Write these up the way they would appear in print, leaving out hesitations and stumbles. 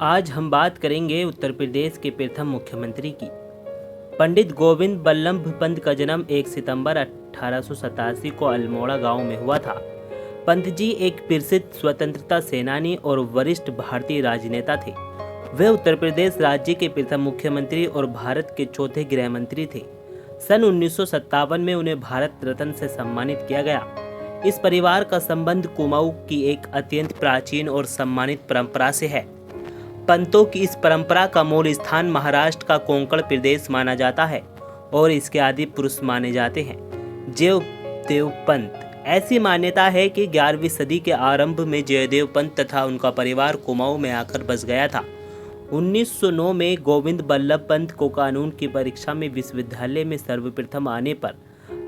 आज हम बात करेंगे उत्तर प्रदेश के प्रथम मुख्यमंत्री की। पंडित गोविंद बल्लभ पंत का जन्म 1 सितंबर 1887 को अल्मोड़ा गांव में हुआ था। पंत जी एक प्रसिद्ध स्वतंत्रता सेनानी और वरिष्ठ भारतीय राजनेता थे। वे उत्तर प्रदेश राज्य के प्रथम मुख्यमंत्री और भारत के चौथे गृह मंत्री थे। सन 1957 में उन्हें भारत रत्न से सम्मानित किया गया। इस परिवार का संबंध कुमाऊं की एक अत्यंत प्राचीन और सम्मानित परंपरा से है। पंतों की इस परंपरा का मूल स्थान महाराष्ट्र का कोंकण प्रदेश माना जाता है और इसके आदि पुरुष माने जाते हैं जयदेव पंत। ऐसी मान्यता है कि 11वीं सदी के आरंभ में जयदेव पंत तथा उनका परिवार कुमाऊं में आकर बस गया था। 1909 में गोविंद बल्लभ पंत को कानून की परीक्षा में विश्वविद्यालय में सर्वप्रथम आने पर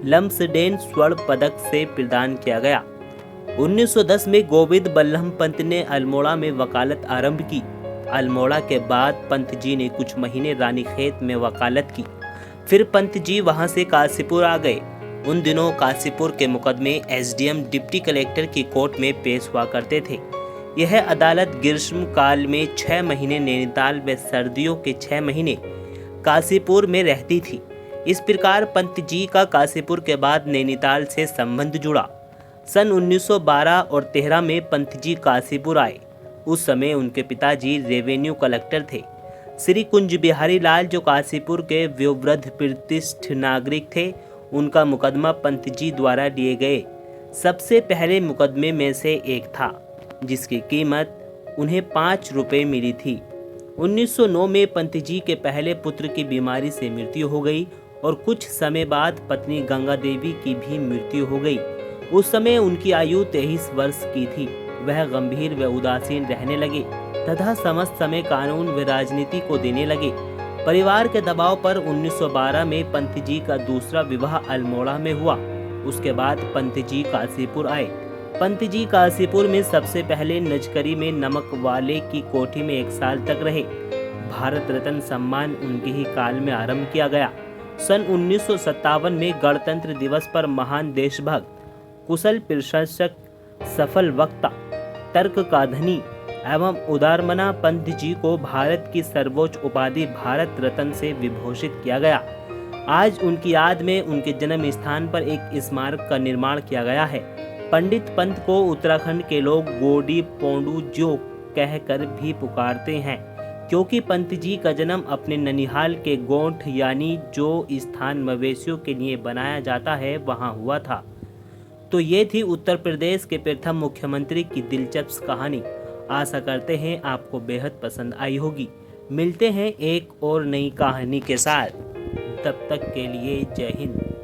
लम्सडेन स्वर्ण पदक से प्रदान किया गया। 1910 में गोविंद बल्लभ पंत ने अल्मोड़ा में वकालत आरंभ की। अल्मोड़ा के बाद पंत जी ने कुछ महीने रानीखेत में वकालत की। फिर पंत जी वहां से काशीपुर आ गए। उन दिनों काशीपुर के मुकदमे एसडीएम डिप्टी कलेक्टर की कोर्ट में पेश हुआ करते थे। यह अदालत ग्रीष्म काल में 6 महीने नैनीताल व सर्दियों के 6 महीने काशीपुर में रहती थी। इस प्रकार पंत जी का काशीपुर के बाद नैनीताल से संबंध जुड़ा। सन 1912 और 13 में पंत जी काशीपुर आए। उस समय उनके पिताजी रेवेन्यू कलेक्टर थे। श्री कुंज बिहारी लाल जो काशीपुर के वयोवृद्ध प्रतिष्ठित नागरिक थे, उनका मुकदमा पंत जी द्वारा लिए गए सबसे पहले मुकदमे में से एक था, जिसकी कीमत उन्हें 5 रुपये मिली थी। 1909 में पंत जी के पहले पुत्र की बीमारी से मृत्यु हो गई और कुछ समय बाद पत्नी गंगा देवी की भी मृत्यु हो गई। उस समय उनकी आयु 23 वर्ष की थी। वह गंभीर व उदासीन रहने लगे तथा समस्त समय कानून व राजनीति को देने लगे। परिवार के दबाव पर 1912 में पंत जी का दूसरा विवाह अल्मोड़ा में हुआ। उसके बाद पंत जी काशीपुर आए। पंत जी काशीपुर में सबसे पहले नजकरी में नमक वाले की कोठी में 1 साल तक रहे। भारत रत्न सम्मान उनके ही काल में आरंभ किया गया। सन 1957 में गणतंत्र दिवस पर महान देशभक्त, कुशल प्रशासक, सफल वक्ता, तर्क का धनी एवं उदारमना पंत जी को भारत की सर्वोच्च उपाधि भारत रत्न से विभूषित किया गया। आज उनकी याद में उनके जन्म स्थान पर एक स्मारक का निर्माण किया गया है। पंडित पंत को उत्तराखंड के लोग गोडी पोंडू जो कहकर भी पुकारते हैं, क्योंकि पंत जी का जन्म अपने ननिहाल के गोंठ यानी जो स्थान मवेशियों के लिए बनाया जाता है वहां हुआ था। तो ये थी उत्तर प्रदेश के प्रथम मुख्यमंत्री की दिलचस्प कहानी। आशा करते हैं आपको बेहद पसंद आई होगी। मिलते हैं एक और नई कहानी के साथ। तब तक के लिए जय हिंद।